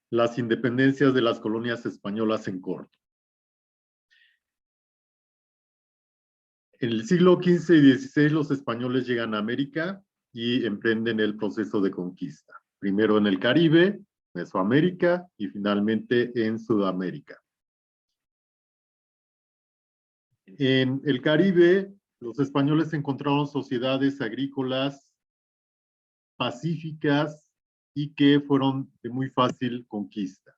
las independencias de las colonias españolas en corto. En el siglo XV y XVI los españoles llegan a América y emprenden el proceso de conquista. Primero en el Caribe, Mesoamérica y finalmente en Sudamérica. En el Caribe, los españoles encontraron sociedades agrícolas pacíficas y que fueron de muy fácil conquista.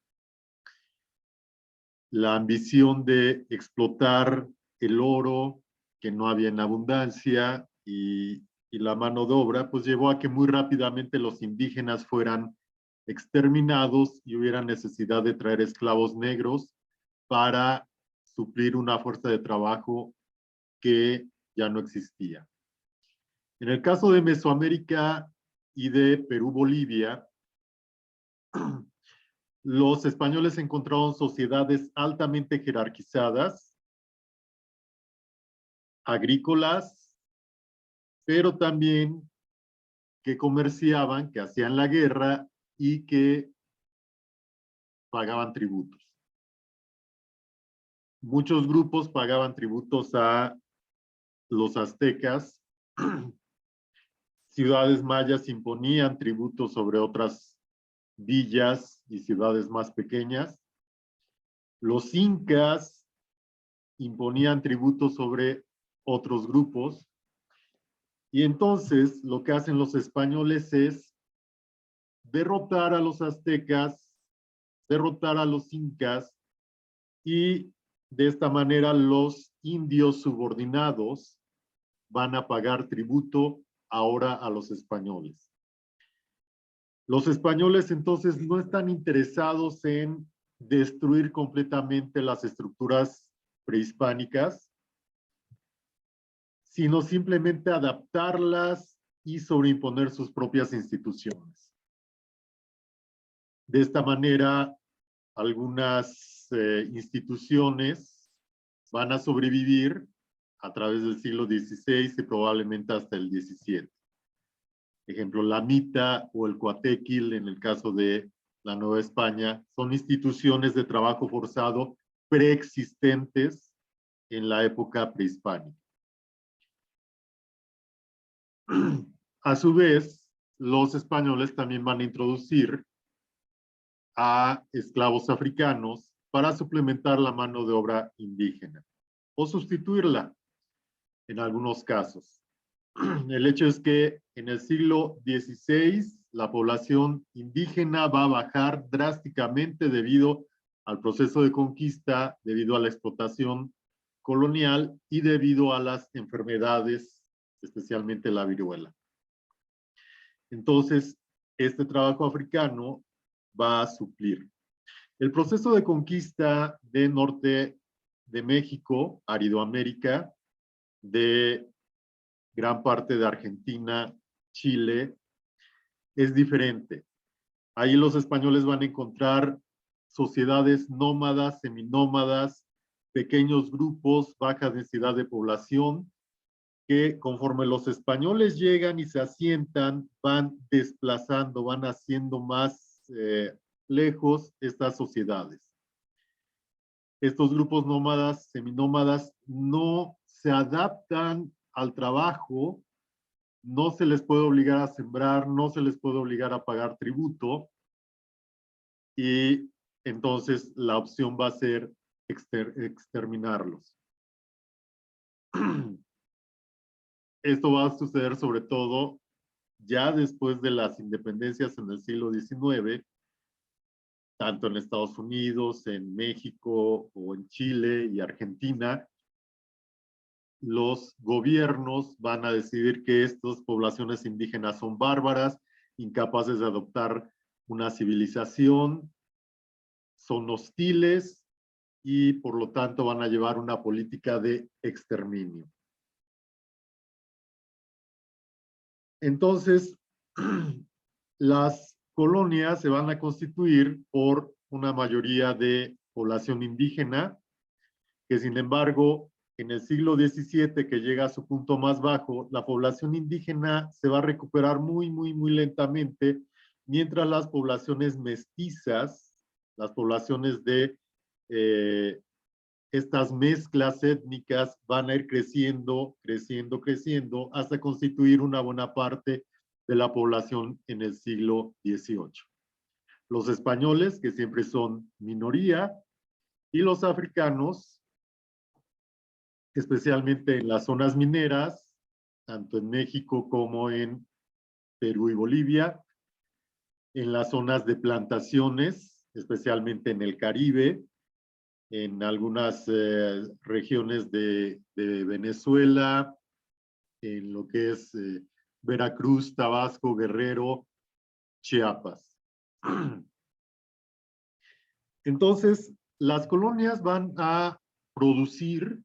La ambición de explotar el oro, que no había en abundancia, y la mano de obra, pues llevó a que muy rápidamente los indígenas fueran exterminados y hubiera necesidad de traer esclavos negros para suplir una fuerza de trabajo que ya no existía. En el caso de Mesoamérica y de Perú-Bolivia, los españoles encontraron sociedades altamente jerarquizadas, agrícolas, pero también que comerciaban, que hacían la guerra y que pagaban tributos. Muchos grupos pagaban tributos a los aztecas. Ciudades mayas imponían tributos sobre otras villas y ciudades más pequeñas. Los incas imponían tributos sobre otros grupos. Y entonces lo que hacen los españoles es derrotar a los aztecas, derrotar a los incas, y de esta manera los indios subordinados van a pagar tributo ahora a los españoles. Los españoles entonces no están interesados en destruir completamente las estructuras prehispánicas, sino simplemente adaptarlas y sobreimponer sus propias instituciones. De esta manera, algunas instituciones van a sobrevivir a través del siglo XVI y probablemente hasta el XVII. Ejemplo, la mita o el coatequil, en el caso de la Nueva España, son instituciones de trabajo forzado preexistentes en la época prehispánica. A su vez, los españoles también van a introducir a esclavos africanos para suplementar la mano de obra indígena o sustituirla en algunos casos. El hecho es que en el siglo XVI la población indígena va a bajar drásticamente debido al proceso de conquista, debido a la explotación colonial y debido a las enfermedades, especialmente la viruela. Entonces, este trabajo africano va a suplir. El proceso de conquista de norte de México, Aridoamérica, de gran parte de Argentina, Chile, es diferente. Ahí los españoles van a encontrar sociedades nómadas, seminómadas, pequeños grupos, baja densidad de población, que conforme los españoles llegan y se asientan, van desplazando, van haciendo más lejos estas sociedades. Estos grupos nómadas, seminómadas, no se adaptan al trabajo, no se les puede obligar a sembrar, no se les puede obligar a pagar tributo, y entonces la opción va a ser exterminarlos. Esto va a suceder sobre todo ya después de las independencias en el siglo XIX, tanto en Estados Unidos, en México o en Chile y Argentina. Los gobiernos van a decidir que estas poblaciones indígenas son bárbaras, incapaces de adoptar una civilización, son hostiles y por lo tanto van a llevar una política de exterminio. Entonces, las colonias se van a constituir por una mayoría de población indígena, que sin embargo, en el siglo XVII, que llega a su punto más bajo, la población indígena se va a recuperar muy lentamente, mientras las poblaciones mestizas las poblaciones de estas mezclas étnicas van a ir creciendo, creciendo, creciendo, hasta constituir una buena parte de la población en el siglo XVIII. Los españoles, que siempre son minoría, y los africanos, especialmente en las zonas mineras, tanto en México como en Perú y Bolivia, en las zonas de plantaciones, especialmente en el Caribe, en algunas regiones de Venezuela, en lo que es Veracruz, Tabasco, Guerrero, Chiapas. Entonces, las colonias van a producir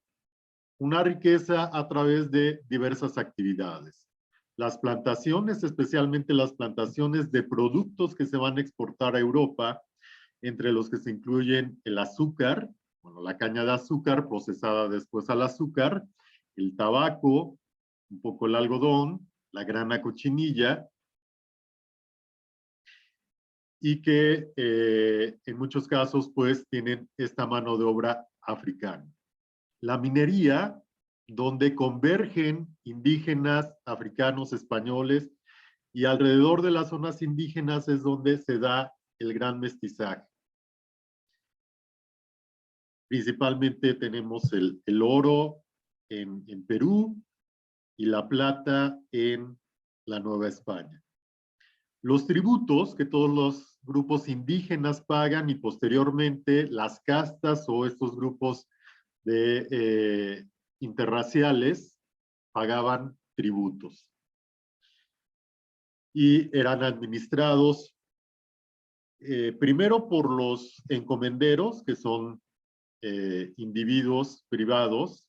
una riqueza a través de diversas actividades. Las plantaciones, especialmente las plantaciones de productos que se van a exportar a Europa, entre los que se incluyen el azúcar, bueno, la caña de azúcar procesada después al azúcar, el tabaco, un poco el algodón, la grana cochinilla, y que en muchos casos pues tienen esta mano de obra africana. La minería, donde convergen indígenas, africanos, españoles, y alrededor de las zonas indígenas es donde se da el gran mestizaje. Principalmente tenemos el oro en Perú y la plata en la Nueva España. Los tributos que todos los grupos indígenas pagan y posteriormente las castas o estos grupos de interraciales pagaban tributos y eran administrados primero por los encomenderos, que son individuos privados,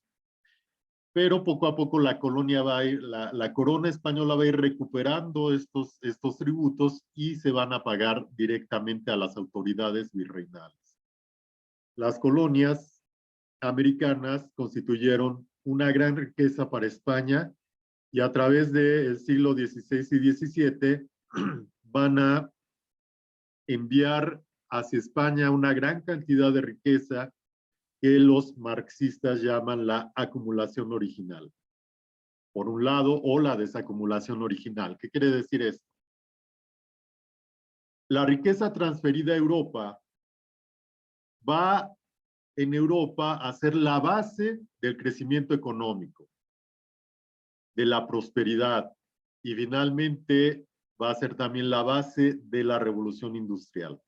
pero poco a poco la colonia va a ir, la corona española va a ir recuperando estos tributos y se van a pagar directamente a las autoridades virreinales. Las colonias americanas constituyeron una gran riqueza para España y a través del siglo XVI y XVII van a enviar hacia España una gran cantidad de riqueza que los marxistas llaman la acumulación original. Por un lado, o la desacumulación original. ¿Qué quiere decir esto? La riqueza transferida a Europa va en Europa a ser la base del crecimiento económico, de la prosperidad y finalmente va a ser también la base de la revolución industrial.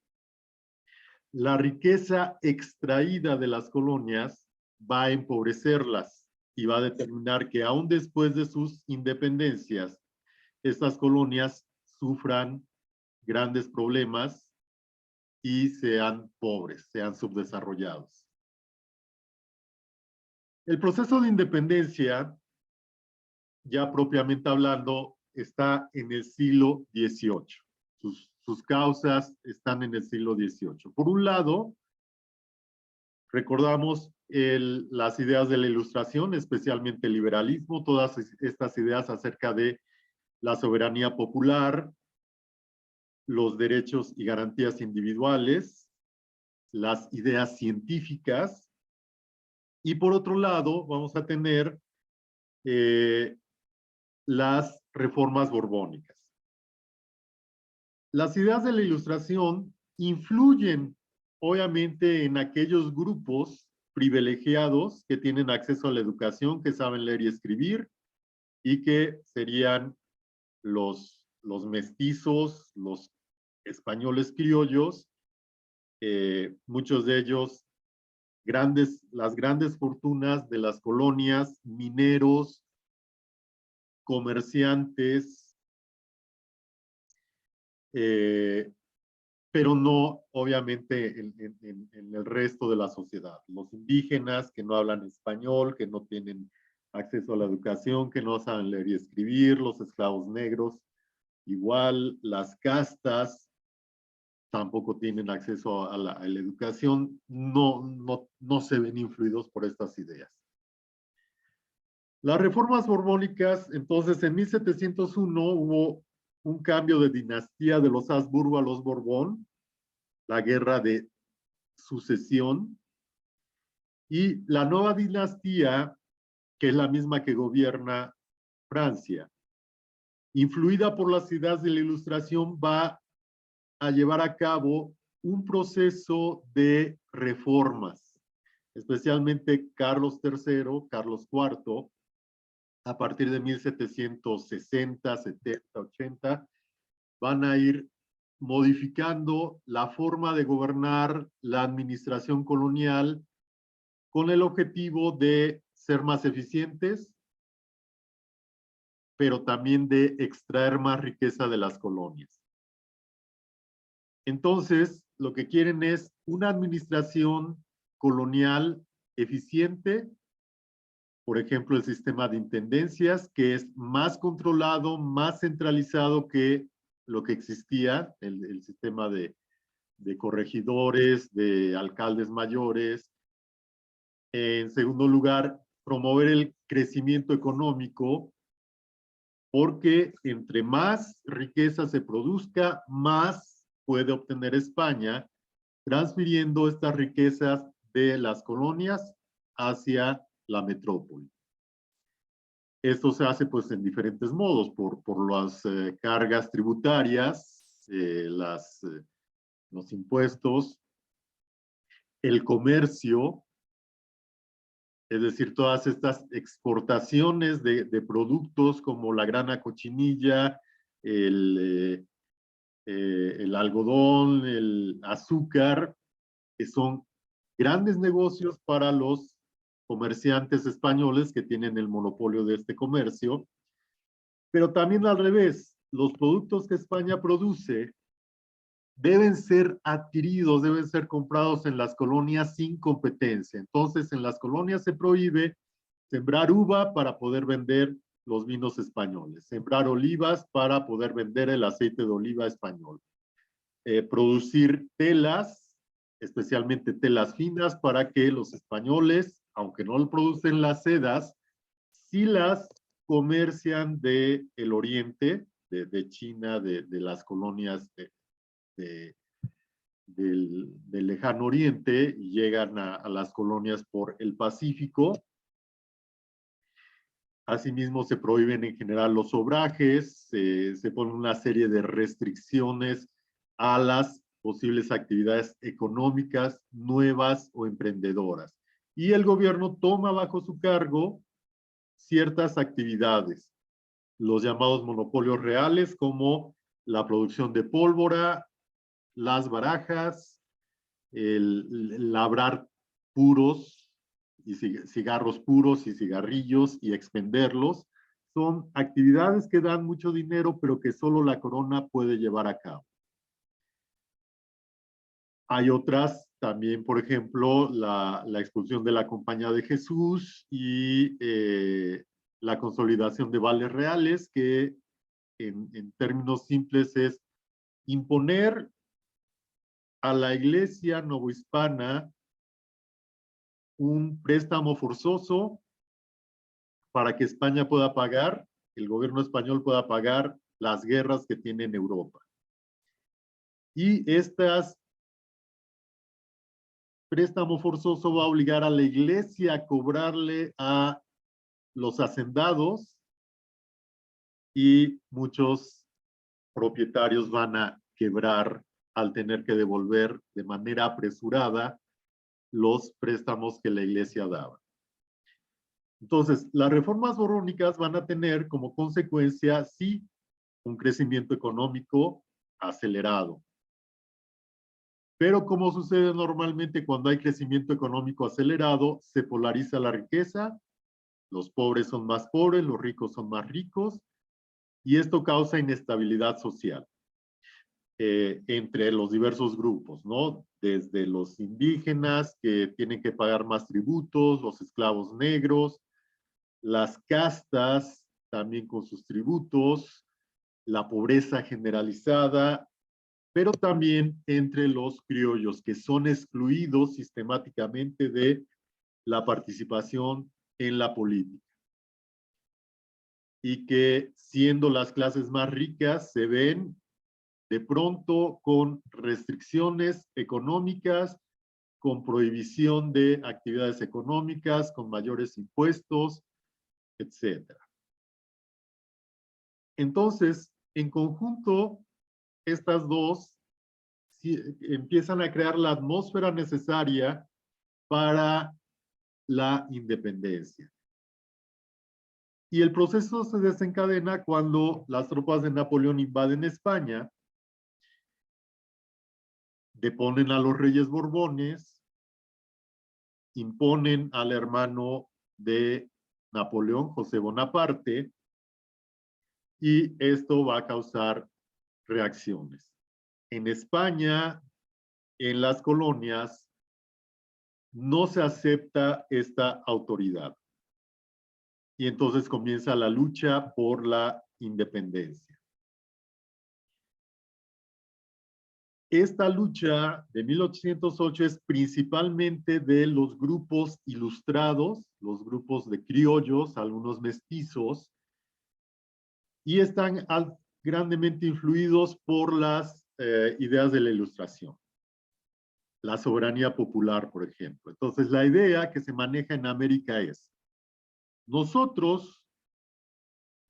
La riqueza extraída de las colonias va a empobrecerlas y va a determinar que aún después de sus independencias, estas colonias sufran grandes problemas y sean pobres, sean subdesarrollados. El proceso de independencia, ya propiamente hablando, está en el siglo XVIII. Sus causas están en el siglo XVIII. Por un lado, recordamos las ideas de la Ilustración, especialmente el liberalismo, todas estas ideas acerca de la soberanía popular, los derechos y garantías individuales, las ideas científicas, y por otro lado vamos a tener las reformas borbónicas. Las ideas de la Ilustración influyen obviamente en aquellos grupos privilegiados que tienen acceso a la educación, que saben leer y escribir, y que serían los mestizos, los españoles criollos, muchos de ellos las grandes fortunas de las colonias, mineros, comerciantes, pero no obviamente en el resto de la sociedad. Los indígenas que no hablan español, que no tienen acceso a la educación, que no saben leer y escribir, los esclavos negros, igual las castas tampoco tienen acceso a la educación, no se ven influidos por estas ideas. Las reformas borbónicas, entonces en 1701 hubo un cambio de dinastía de los Habsburgo a los Borbón, la guerra de sucesión, y la nueva dinastía, que es la misma que gobierna Francia, influida por las ideas de la Ilustración, va a llevar a cabo un proceso de reformas, especialmente Carlos III, Carlos IV, a partir de 1760, 70, 80, van a ir modificando la forma de gobernar la administración colonial con el objetivo de ser más eficientes, pero también de extraer más riqueza de las colonias. Entonces, lo que quieren es una administración colonial eficiente, por ejemplo, el sistema de intendencias, que es más controlado, más centralizado que lo que existía, el sistema de corregidores, de alcaldes mayores. En segundo lugar, promover el crecimiento económico, porque entre más riqueza se produzca, más puede obtener España, transfiriendo estas riquezas de las colonias hacia la metrópoli. Esto se hace pues en diferentes modos, por las cargas tributarias, los impuestos, el comercio, es decir, todas estas exportaciones de productos como la grana cochinilla, el algodón, el azúcar, que son grandes negocios para los comerciantes españoles que tienen el monopolio de este comercio, pero también al revés, los productos que España produce deben ser adquiridos, deben ser comprados en las colonias sin competencia. Entonces, en las colonias se prohíbe sembrar uva para poder vender los vinos españoles, sembrar olivas para poder vender el aceite de oliva español, producir telas, especialmente telas finas, para que los españoles, aunque no producen las sedas, sí las comercian del oriente, de China, de las colonias del lejano oriente, y llegan a las colonias por el Pacífico. Asimismo, se prohíben en general los obrajes, se ponen una serie de restricciones a las posibles actividades económicas nuevas o emprendedoras. Y el gobierno toma bajo su cargo ciertas actividades, los llamados monopolios reales, como la producción de pólvora, las barajas, el labrar puros y cigarros puros y cigarrillos y expenderlos. Son actividades que dan mucho dinero, pero que solo la corona puede llevar a cabo. Hay otras también, por ejemplo, la expulsión de la Compañía de Jesús y la consolidación de vales reales, que en términos simples es imponer a la Iglesia novohispana un préstamo forzoso para que España pueda pagar, el gobierno español pueda pagar las guerras que tiene en Europa. Y préstamo forzoso va a obligar a la Iglesia a cobrarle a los hacendados, y muchos propietarios van a quebrar al tener que devolver de manera apresurada los préstamos que la Iglesia daba. Entonces, las reformas borbónicas van a tener como consecuencia, sí, un crecimiento económico acelerado. Pero como sucede normalmente cuando hay crecimiento económico acelerado, se polariza la riqueza, los pobres son más pobres, los ricos son más ricos, y esto causa inestabilidad social entre los diversos grupos, ¿no? Desde los indígenas, que tienen que pagar más tributos, los esclavos negros, las castas también con sus tributos, la pobreza generalizada, pero también entre los criollos, que son excluidos sistemáticamente de la participación en la política, y que, siendo las clases más ricas, se ven de pronto con restricciones económicas con prohibición de actividades económicas, con mayores impuestos, etc. Entonces, en conjunto, estas dos empiezan a crear la atmósfera necesaria para la independencia. Y el proceso se desencadena cuando las tropas de Napoleón invaden España, deponen a los reyes Borbones, imponen al hermano de Napoleón, José Bonaparte, y esto va a causar reacciones. En España, en las colonias, no se acepta esta autoridad. Y entonces comienza la lucha por la independencia. Esta lucha de 1808 es principalmente de los grupos ilustrados, los grupos de criollos, algunos mestizos, y están grandemente influidos por las ideas de la Ilustración. La soberanía popular, por ejemplo. Entonces, la idea que se maneja en América es, nosotros,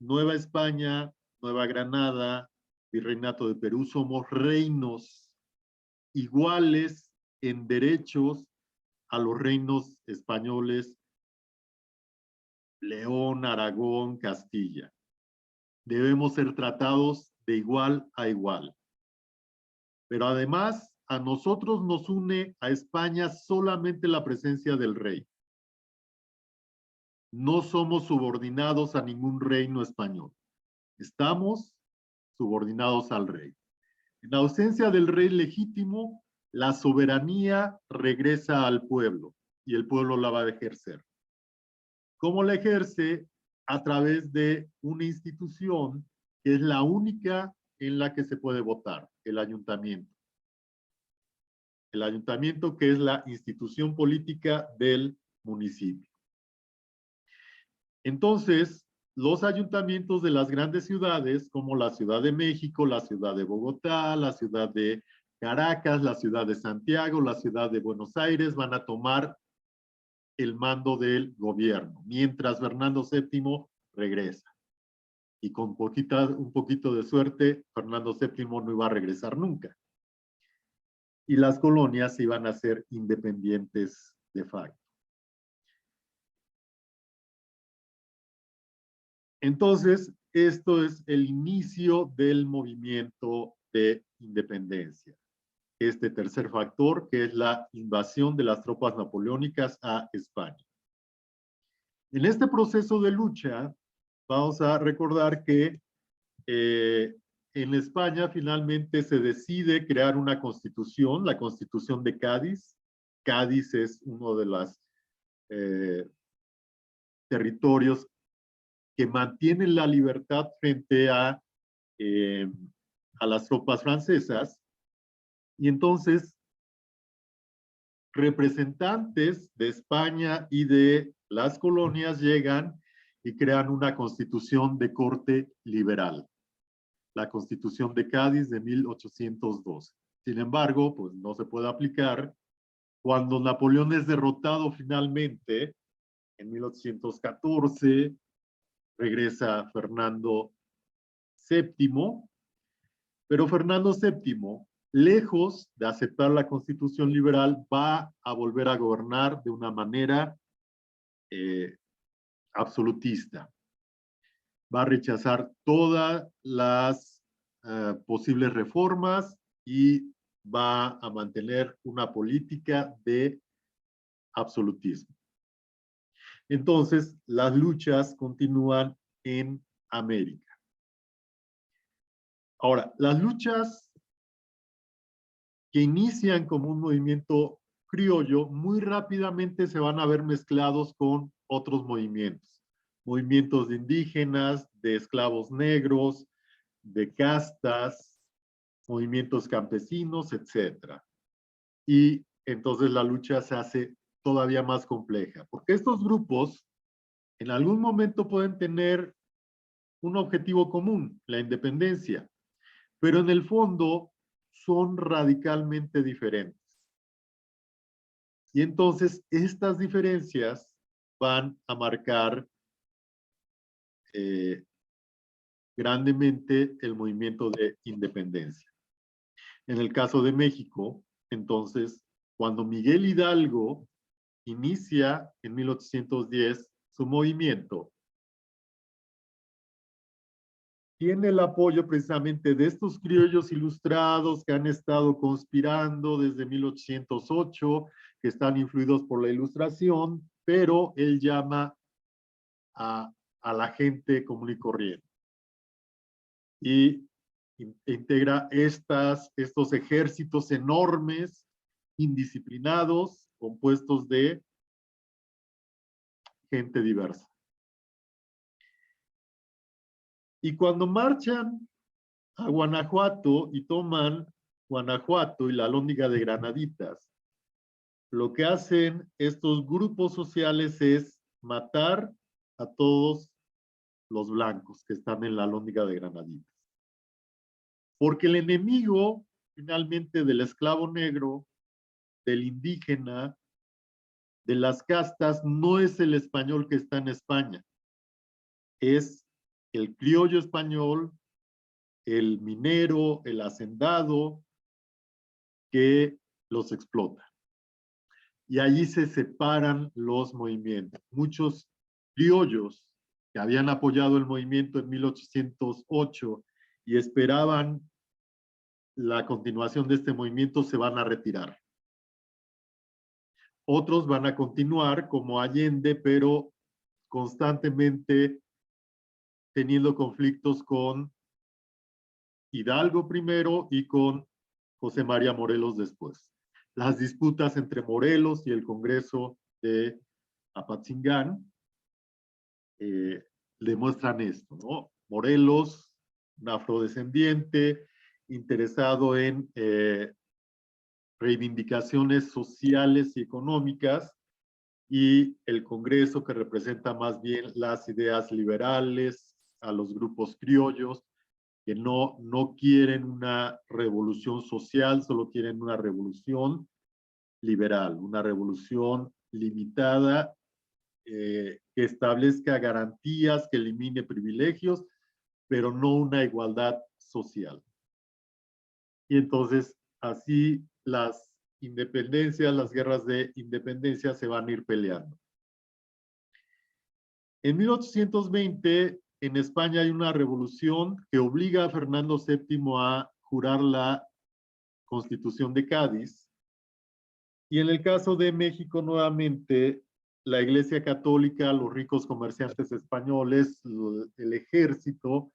Nueva España, Nueva Granada, Virreinato de Perú, somos reinos iguales en derechos a los reinos españoles, León, Aragón, Castilla. Debemos ser tratados de igual a igual. Pero además, a nosotros nos une a España solamente la presencia del rey. No somos subordinados a ningún reino español. Estamos subordinados al rey. En ausencia del rey legítimo, la soberanía regresa al pueblo y el pueblo la va a ejercer. ¿Cómo la ejerce? A través de una institución que es la única en la que se puede votar, el ayuntamiento. El ayuntamiento, que es la institución política del municipio. Entonces, los ayuntamientos de las grandes ciudades, como la Ciudad de México, la Ciudad de Bogotá, la Ciudad de Caracas, la Ciudad de Santiago, la Ciudad de Buenos Aires, van a tomar el mando del gobierno, mientras Fernando VII regresa. Y con un poquito de suerte, Fernando VII no iba a regresar nunca. Y las colonias iban a ser independientes de facto. Entonces, esto es el inicio del movimiento de independencia. Este tercer factor, que es la invasión de las tropas napoleónicas a España. En este proceso de lucha, vamos a recordar que en España finalmente se decide crear una constitución, la Constitución de Cádiz. Cádiz es uno de los territorios que mantienen la libertad frente a las tropas francesas. Y entonces, representantes de España y de las colonias llegan y crean una constitución de corte liberal, la Constitución de Cádiz de 1812. Sin embargo, pues no se puede aplicar. Cuando Napoleón es derrotado finalmente, en 1814, regresa Fernando VII, pero Fernando VII, lejos de aceptar la Constitución liberal, va a volver a gobernar de una manera absolutista. Va a rechazar todas las posibles reformas y va a mantener una política de absolutismo. Entonces, las luchas continúan en América. Ahora, las luchas que inician como un movimiento criollo, muy rápidamente se van a ver mezclados con otros movimientos. Movimientos de indígenas, de esclavos negros, de castas, movimientos campesinos, etc. Y entonces la lucha se hace todavía más compleja, porque estos grupos en algún momento pueden tener un objetivo común, la independencia, pero en el fondo son radicalmente diferentes. Y entonces estas diferencias van a marcar grandemente el movimiento de independencia. En el caso de México, entonces, cuando Miguel Hidalgo inicia en 1810 su movimiento, tiene el apoyo precisamente de estos criollos ilustrados que han estado conspirando desde 1808, que están influidos por la Ilustración, pero él llama a la gente común y corriente. Y integra estos ejércitos enormes, indisciplinados, compuestos de gente diversa. Y cuando marchan a Guanajuato y toman Guanajuato y la Alhóndiga de Granaditas, lo que hacen estos grupos sociales es matar a todos los blancos que están en la Alhóndiga de Granaditas. Porque el enemigo, finalmente, del esclavo negro, del indígena, de las castas, no es el español que está en España, es el criollo español, el minero, el hacendado, que los explota. Y allí se separan los movimientos. Muchos criollos que habían apoyado el movimiento en 1808 y esperaban la continuación de este movimiento se van a retirar. Otros van a continuar como Allende, pero constantemente teniendo conflictos con Hidalgo primero y con José María Morelos después. Las disputas entre Morelos y el Congreso de Apatzingán demuestran esto, ¿no? Morelos, un afrodescendiente, interesado en reivindicaciones sociales y económicas, y el Congreso que representa más bien las ideas liberales, a los grupos criollos, que no quieren una revolución social, solo quieren una revolución liberal, una revolución limitada, que establezca garantías, que elimine privilegios, pero no una igualdad social. Y entonces, así las independencias, las guerras de independencia se van a ir peleando. En 1820, en España hay una revolución que obliga a Fernando VII a jurar la Constitución de Cádiz. Y en el caso de México, nuevamente, la Iglesia Católica, los ricos comerciantes españoles, el ejército,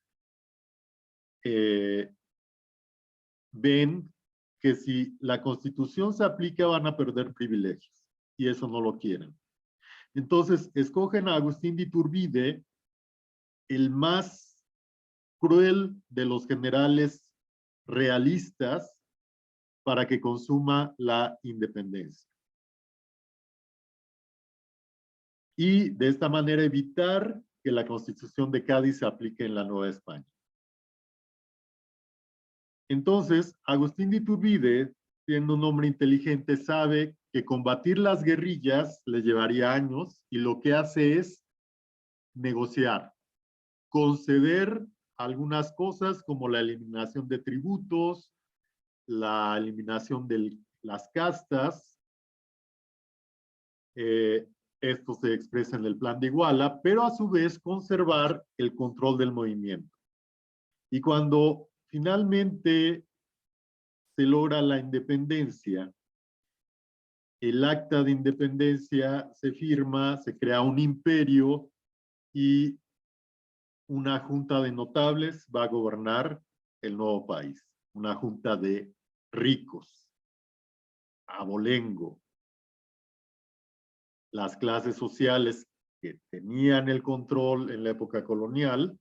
ven que si la Constitución se aplica van a perder privilegios, y eso no lo quieren. Entonces, escogen a Agustín de Iturbide, el más cruel de los generales realistas, para que consuma la independencia. Y de esta manera evitar que la Constitución de Cádiz se aplique en la Nueva España. Entonces, Agustín de Iturbide, siendo un hombre inteligente, sabe que combatir las guerrillas le llevaría años, y lo que hace es negociar, conceder algunas cosas como la eliminación de tributos, la eliminación de las castas. Esto se expresa en el Plan de Iguala, pero a su vez conservar el control del movimiento. Y cuando finalmente se logra la independencia, el acta de independencia se firma, se crea un imperio y una junta de notables va a gobernar el nuevo país. Una junta de ricos, abolengo. Las clases sociales que tenían el control en la época colonial,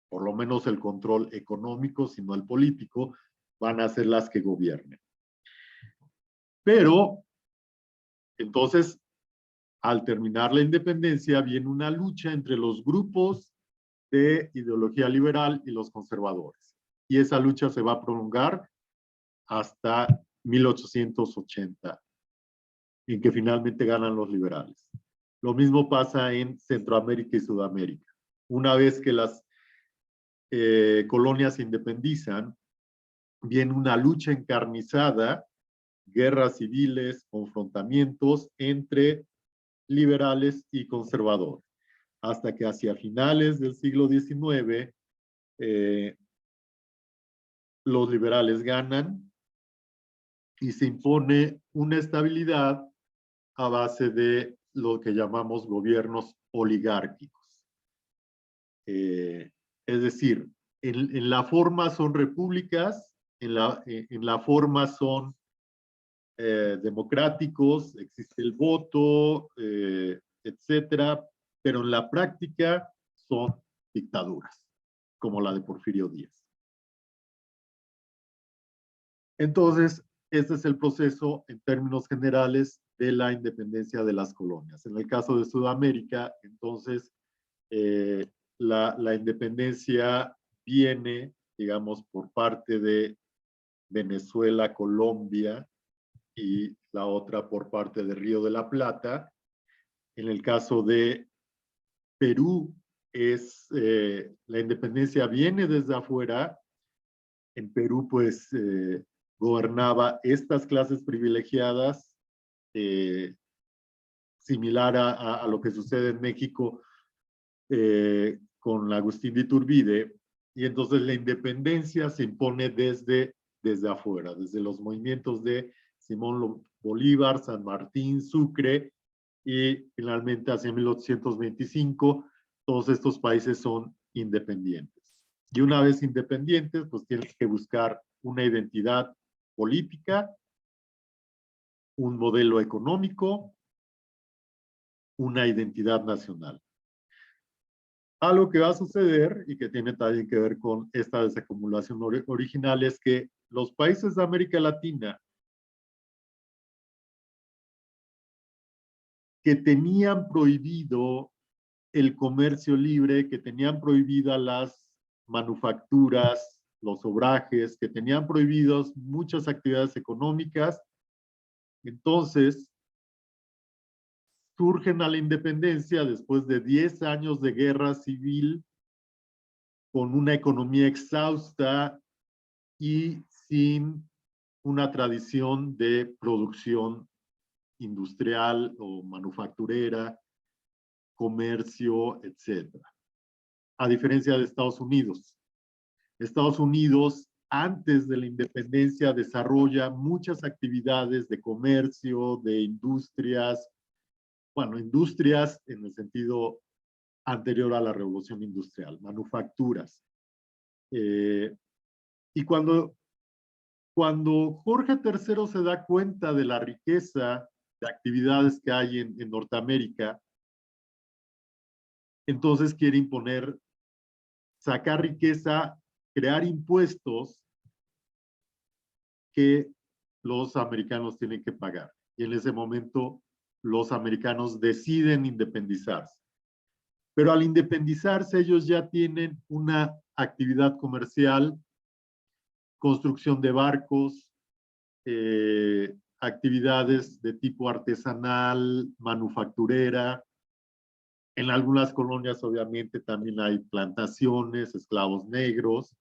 por lo menos el control económico, sino el político, van a ser las que gobiernen. Pero, entonces, al terminar la independencia, viene una lucha entre los grupos de ideología liberal y los conservadores. Y esa lucha se va a prolongar hasta 1880. en que finalmente ganan los liberales. Lo mismo pasa en Centroamérica y Sudamérica. Una vez que las colonias se independizan, viene una lucha encarnizada, guerras civiles, confrontamientos entre liberales y conservadores, hasta que hacia finales del siglo XIX los liberales ganan y se impone una estabilidad a base de lo que llamamos gobiernos oligárquicos. Es decir, en la forma son repúblicas, en la forma son democráticos, existe el voto, etcétera, pero en la práctica son dictaduras, como la de Porfirio Díaz. Entonces, este es el proceso en términos generales de la independencia de las colonias. En el caso de Sudamérica, entonces, la independencia viene, digamos, por parte de Venezuela, Colombia, y la otra por parte de Río de la Plata. En el caso de Perú, la independencia viene desde afuera. En Perú, pues, gobernaba estas clases privilegiadas, similar a lo que sucede en México con Agustín de Iturbide, y entonces la independencia se impone desde afuera, desde los movimientos de Simón Bolívar, San Martín, Sucre, y finalmente hacia 1825 todos estos países son independientes. Y una vez independientes, pues tienen que buscar una identidad política, un modelo económico, una identidad nacional. Algo que va a suceder y que tiene también que ver con esta desacumulación original es que los países de América Latina que tenían prohibido el comercio libre, que tenían prohibidas las manufacturas, los obrajes, que tenían prohibidos muchas actividades económicas, entonces surgen a la independencia después de 10 años de guerra civil, con una economía exhausta y sin una tradición de producción industrial o manufacturera, comercio, etc. A diferencia de Estados Unidos. Estados Unidos, antes de la independencia, desarrolla muchas actividades de comercio, de industrias, bueno, industrias en el sentido anterior a la revolución industrial, manufacturas. Y cuando Jorge III se da cuenta de la riqueza de actividades que hay en Norteamérica, entonces quiere imponer, sacar riqueza, crear impuestos que los americanos tienen que pagar. Y en ese momento los americanos deciden independizarse. Pero al independizarse ellos ya tienen una actividad comercial, construcción de barcos, actividades de tipo artesanal, manufacturera. En algunas colonias obviamente también hay plantaciones, esclavos negros,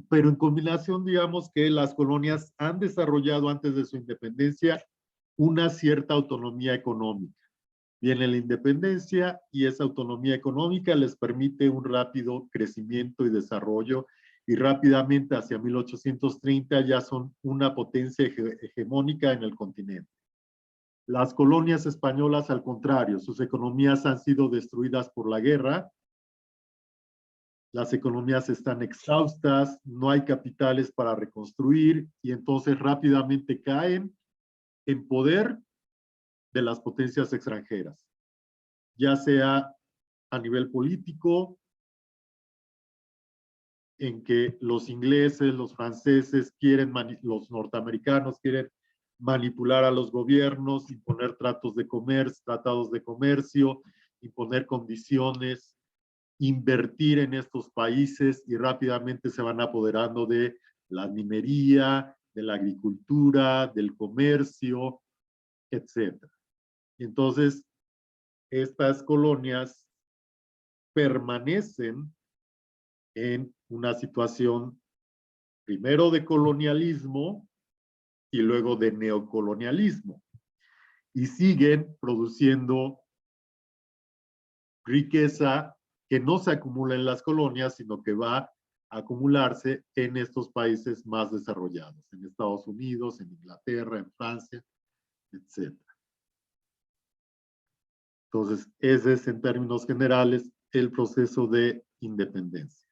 pero en combinación digamos que las colonias han desarrollado antes de su independencia una cierta autonomía económica. Viene la independencia y esa autonomía económica les permite un rápido crecimiento y desarrollo, y rápidamente hacia 1830 ya son una potencia hegemónica en el continente. Las colonias españolas, al contrario, sus economías han sido destruidas por la guerra, las economías están exhaustas, no hay capitales para reconstruir, y entonces rápidamente caen en poder de las potencias extranjeras, ya sea a nivel político, en que los ingleses, los franceses quieren, los norteamericanos quieren manipular a los gobiernos, imponer tratados de comercio, imponer condiciones, invertir en estos países, y rápidamente se van apoderando de la minería, de la agricultura, del comercio, etc. Entonces, estas colonias permanecen en una situación primero de colonialismo y luego de neocolonialismo, y siguen produciendo riqueza que no se acumula en las colonias, sino que va a acumularse en estos países más desarrollados, en Estados Unidos, en Inglaterra, en Francia, etc. Entonces, ese es en términos generales el proceso de independencia.